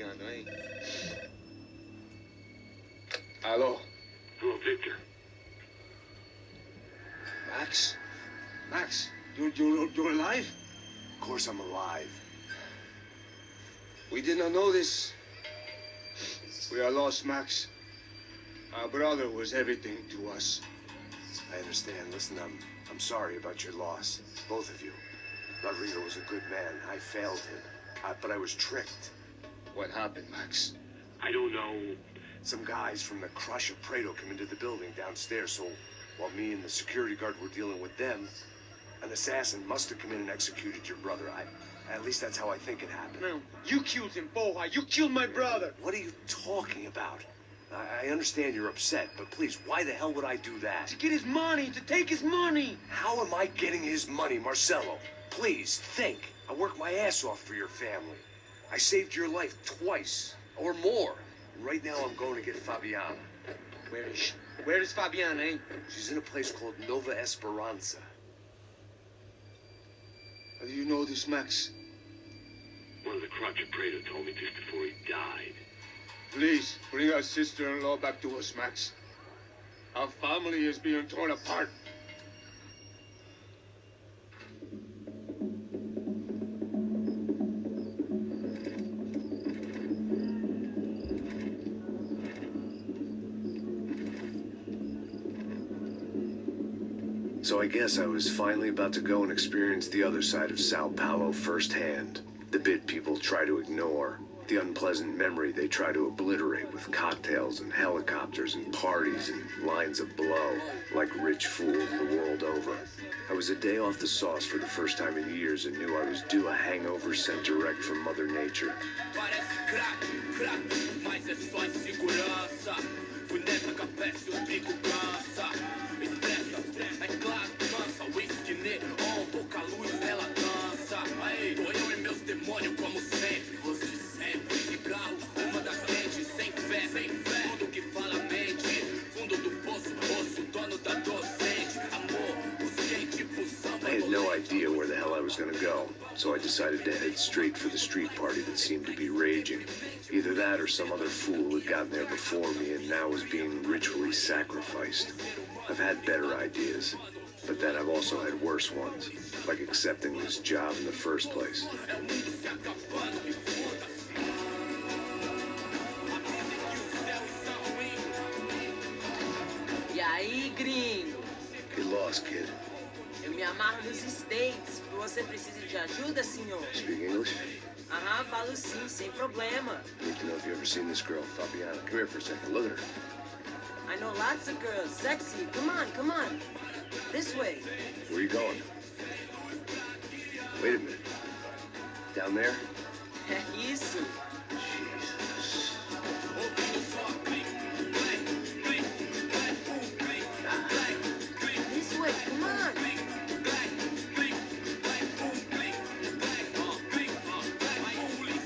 ligando, hein? Alô? Hello, Victor. Max? Max, you're alive? Of course I'm alive. We did not know this. We are lost, Max. Our brother was everything to us. I understand. Listen, I'm sorry about your loss. Both of you. Rodrigo was a good man. I failed him. But I was tricked. What happened, Max? I don't know. Some guys from the Crush of Prado came into the building downstairs, so while me and the security guard were dealing with them, an assassin must have come in and executed your brother. At least that's how I think it happened. No, you killed him, Paulo. You killed my brother. What are you talking about? I understand you're upset, but please, why the hell would I do that? To get his money, to take his money. How am I getting his money, Marcelo? Please, think. I worked my ass off for your family. I saved your life twice, or more. Right now, I'm going to get Fabiana. Where is Fabiana, eh? She's in a place called Nova Esperanza. How do you know this, Max? One of the Crotch of Prado told me just before he died. Please, bring our sister-in-law back to us, Max. Our family is being torn apart. So I guess I was finally about to go and experience the other side of Sao Paulo firsthand. The bit people try to ignore. The unpleasant memory they try to obliterate with cocktails and helicopters and parties and lines of blow, like rich fools the world over. I was a day off the sauce for the first time in years and knew I was due a hangover sent direct from Mother Nature. I had no idea where the hell I was gonna go, so I decided to head straight for the street party that seemed to be raging. Either that or some other fool had gotten there before me and now was being ritually sacrificed. I've had better ideas, but then I've also had worse ones, like accepting this job in the first place. E aí, gringo? Get lost, kid. Eu me amarro nos States. Você precisa de ajuda, senhor? Speak English? Aham, falo sim, sem problema. I need to know if you've ever seen this girl, Fabiana. Come here for a second. Look at her. I know lots of girls. Sexy. Come on, come on. This way. Where are you going? Wait a minute. Down there? Isso. Jesus. This way, come on.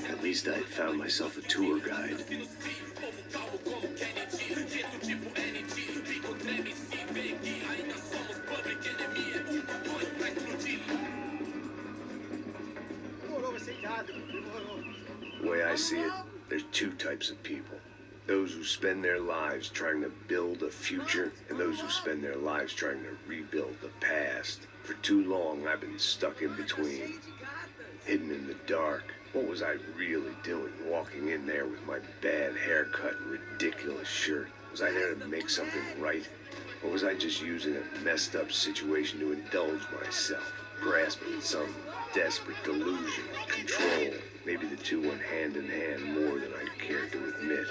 At least I had found myself a tour guide. The way I see it, there's two types of people. Those who spend their lives trying to build a future, and those who spend their lives trying to rebuild the past. For too long, I've been stuck in between, hidden in the dark. What was I really doing, walking in there with my bad haircut and ridiculous shirt? Was I there to make something right? Or was I just using a messed up situation to indulge myself, grasping some desperate delusion of control? Maybe the two went hand in hand more than I cared to admit.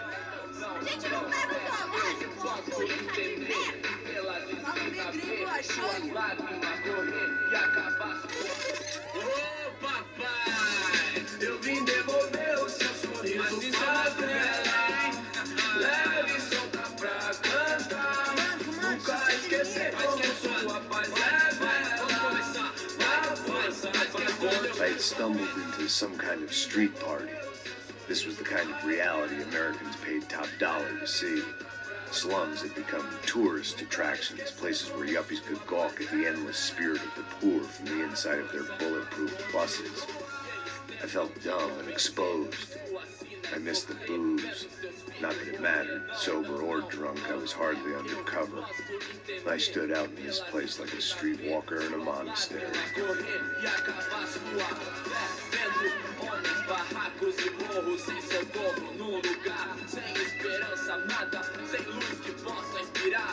I had stumbled into some kind of street party. This was the kind of reality Americans paid top dollar to see. Slums had become tourist attractions, places where yuppies could gawk at the endless spirit of the poor from the inside of their bulletproof buses. I felt dumb and exposed. I missed the booze. Not that it mattered. Sober or drunk, I was hardly undercover. I stood out in this place like a streetwalker in a monastery.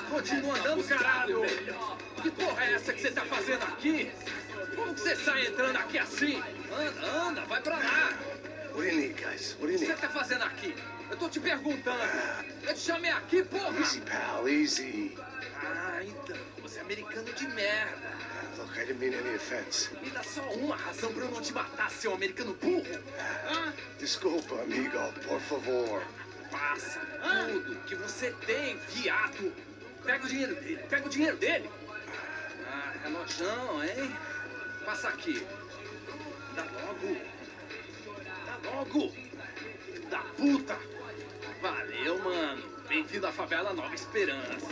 Continua andando, caralho! Que porra é essa que você tá fazendo aqui? Como que você sai entrando aqui assim? Anda, anda, vai pra lá! What do you need, guys? What do you O que need? você tá fazendo aqui? Eu tô te perguntando. Eu te chamei aqui, porra! Easy, pal, easy. Ah, então, você é americano de merda. Look, I didn't mean any offense. Me dá só uma razão pra eu não te matar, seu americano burro. Hã? Desculpa, amigo, por favor. Passa tudo que você tem, viado. Pega o dinheiro dele, pega o dinheiro dele. Ah, relojão, hein? Passa aqui. Dá logo. Dá logo. Da puta. Valeu, mano. Bem-vindo à favela Nova Esperança.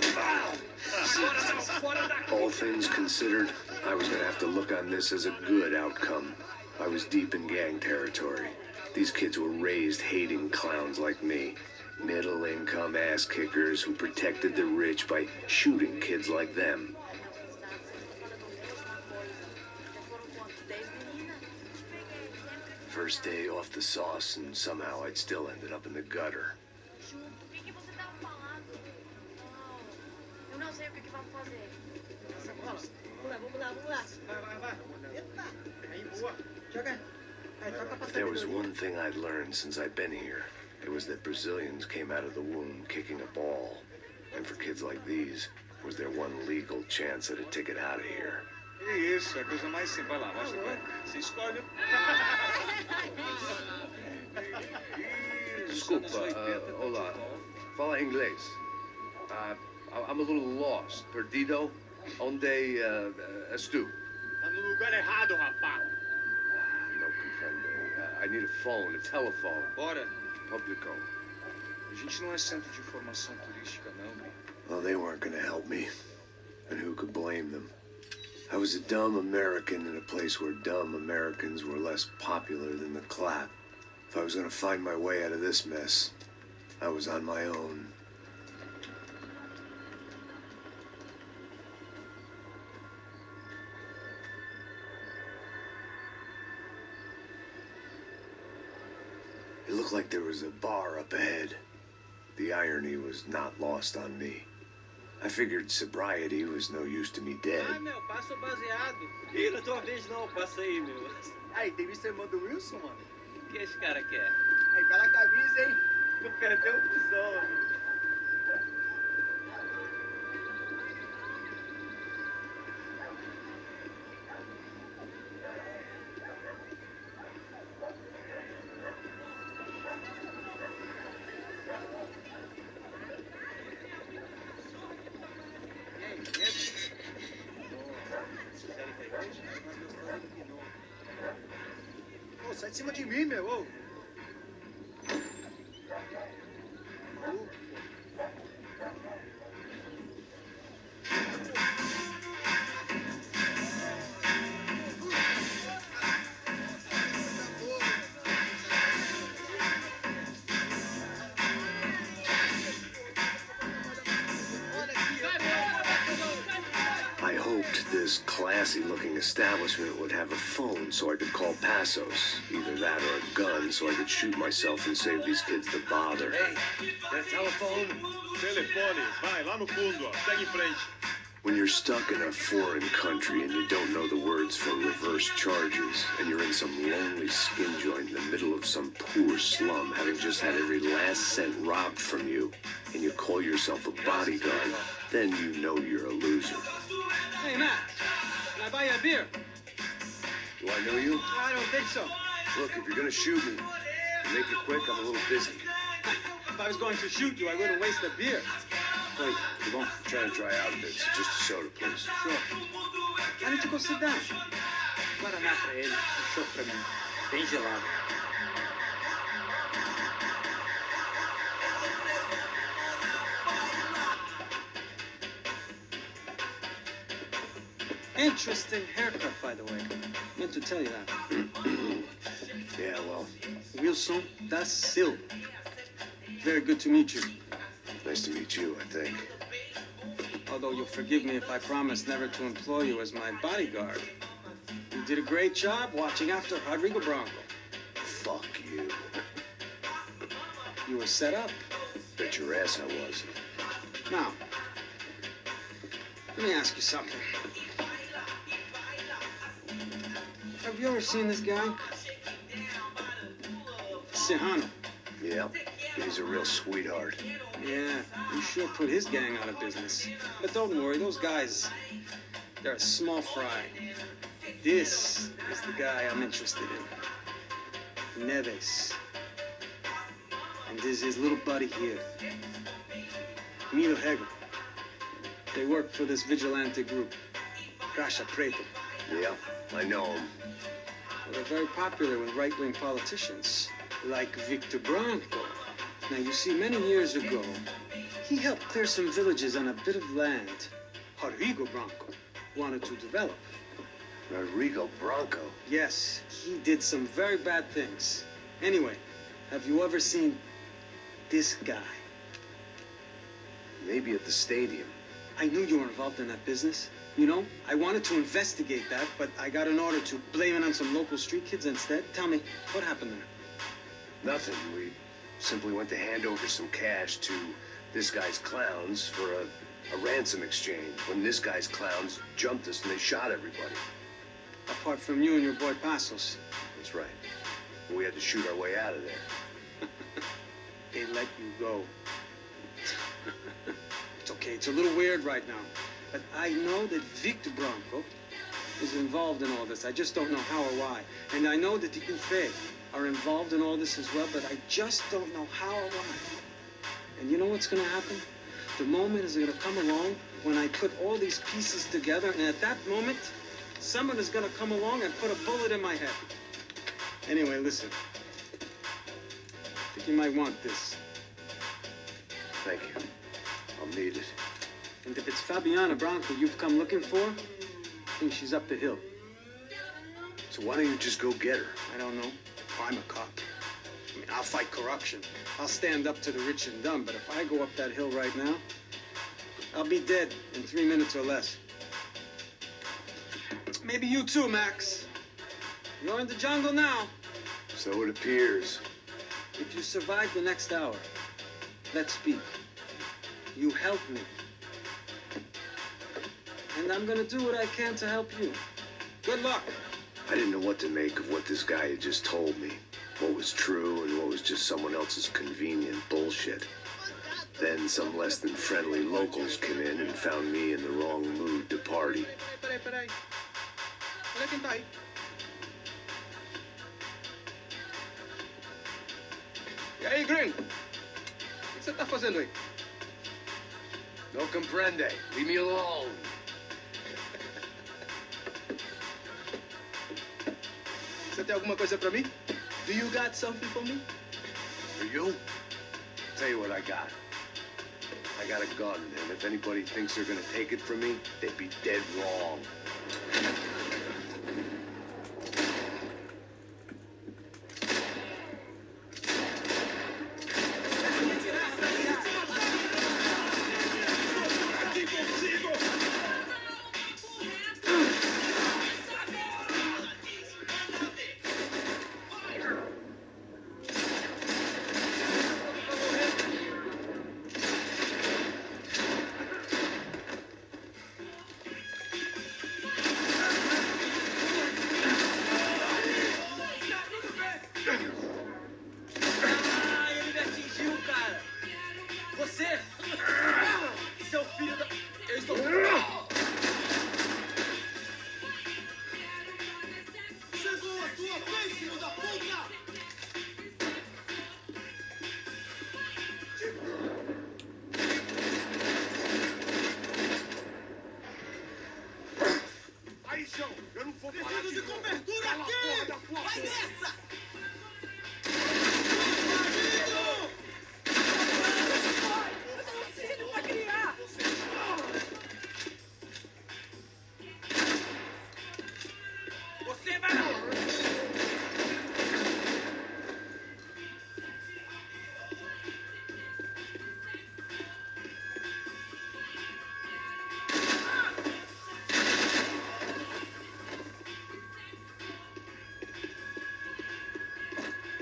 Agora não, fora daqui. All things considered, I was gonna have to look on this as a good outcome. I was deep in gang territory. These kids were raised hating clowns like me. Middle-income ass-kickers who protected the rich by shooting kids like them. First day off the sauce, and somehow I'd still ended up in the gutter. O que você tava falando? Oh, eu não sei o que vamos fazer. Vamos lá. Vai. Eita. Aí, boa. Joga. Aí, toca pra If there was sabedoria. one thing I'd learned since I'd been here, it was that Brazilians came out of the womb kicking a ball. And for kids like these, was their one legal chance at a ticket out of here. Que isso, é a coisa mais simples. Vai lá, mostra pra ele. Você escolhe. Desculpa, olá. Fala inglês. I'm a little lost. Perdido? Onde és tu? Tá no lugar errado, rapaz. No comprende. I need a phone, a telephone. Bora. Publico. A gente não é centro de informação turística, não, Gui. Well, they weren't gonna help me. And who could blame them? I was a dumb American in a place where dumb Americans were less popular than the clap. If I was gonna find my way out of this mess, I was on my own. It looked like there was a bar up ahead. The irony was not lost on me. I figured sobriety was no use to me dead. Ah, meu, passa o baseado. Ih, não é tua vez não, passa aí, meu. Aí, tem visto a irmã do Wilson, mano? O que esse cara quer? Aí, bela camisa, hein? Tu perdeu o fusão, mano. Ô, sai de cima de mim, meu. Ô. I hoped this classy-looking establishment would have a phone so I could call Passos. Either that or a gun so I could shoot myself and save these kids the bother. Ei, tem telefone? Telefone, vai lá no fundo, ó. Segue em frente. When you're stuck in a foreign country and you don't know the words for reverse charges, and you're in some lonely skin joint in the middle of some poor slum, having just had every last cent robbed from you, and you call yourself a bodyguard, then you know you're a loser. Hey, Matt. Can I buy you a beer? Do I know you? I don't think so. Look, if you're gonna shoot me, make it quick, I'm a little busy. If I was going to shoot you, I wouldn't waste a beer. Wait, come on. Try to dry out a bit. Just a soda, please. Sure. Why don't you go sit down? Guaraná pra ele, um chopp pra mim. Bem gelado. Interesting haircut, by the way. Meant to tell you that. Yeah, well, Wilson da Silva. Very good to meet you. nice to meet you, I think. Although you'll forgive me if I promise never to employ you as my bodyguard. You did a great job watching after Rodrigo Bronco. Fuck you. You were set up. Bet your ass I was. Now, let me ask you something. Have you ever seen this guy? Sihano. Yeah, he's a real sweetheart. Yeah, you sure put his gang out of business. But don't worry, those guys, they're a small fry. This is the guy I'm interested in. Neves. And this is his little buddy here. Emilio Hegel. They work for this vigilante group, Caixa Preta. Yeah, I know him. Well, they're very popular with right-wing politicians, like Victor Branco. Now, you see, many years ago, he helped clear some villages on a bit of land Rodrigo Branco wanted to develop. Rodrigo Bronco. Yes, he did some very bad things. Anyway, have you ever seen this guy? Maybe at the stadium. I knew you were involved in that business. You know, I wanted to investigate that, but I got an order to blame it on some local street kids instead. Tell me, what happened there? Nothing. We simply went to hand over some cash to this guy's clowns for a ransom exchange. When this guy's clowns jumped us and they shot everybody. Apart from you and your boy Passos. That's right. We had to shoot our way out of there. They let you go. It's okay, it's a little weird right now. But I know that Victor Branco is involved in all this. I just don't know how or why. And I know that the Ufe are involved in all this as well, but I just don't know how or why. And you know what's going to happen? The moment is going to come along when I put all these pieces together, and at that moment, someone is going to come along and put a bullet in my head. Anyway, listen. I think you might want this. Thank you. I'll need it. And if it's Fabiana Branco you've come looking for, I think she's up the hill. So why don't you just go get her? I don't know. I'm a cop. I mean, I'll fight corruption. I'll stand up to the rich and dumb, but if I go up that hill right now, I'll be dead in 3 minutes or less. Maybe you too, Max. You're in the jungle now. So it appears. If you survive the next hour, let's speak. You help me. And I'm gonna do what I can to help you. Good luck. I didn't know what to make of what this guy had just told me. What was true and what was just someone else's convenient bullshit. Then some less than friendly locals came in and found me in the wrong mood to party. Peraí. Olha quem tá aí. E aí, gringo? O que você tá fazendo aí? No comprende. Leave me alone. Você tem alguma coisa pra mim? Do you got something for me? For you? Tell you what I got. I got a gun, and if anybody thinks they're gonna take it from me, they'd be dead wrong.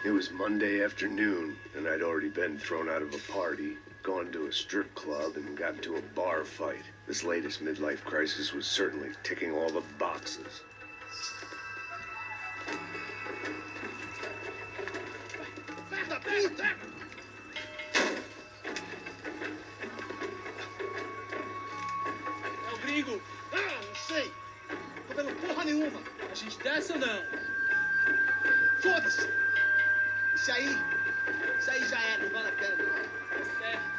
It was Monday afternoon, and I'd already been thrown out of a party, gone to a strip club, and got into a bar fight. This latest midlife crisis was certainly ticking all the boxes. É o gringo. Ah, não sei. Tô vendo porra nenhuma. A gente desce ou não? Foda-se. Isso aí já é, não vale a pena. É certo.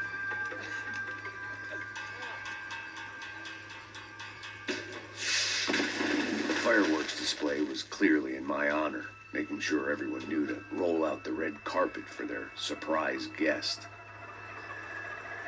The fireworks display was clearly in my honor, making sure everyone knew to roll out the red carpet for their surprise guest.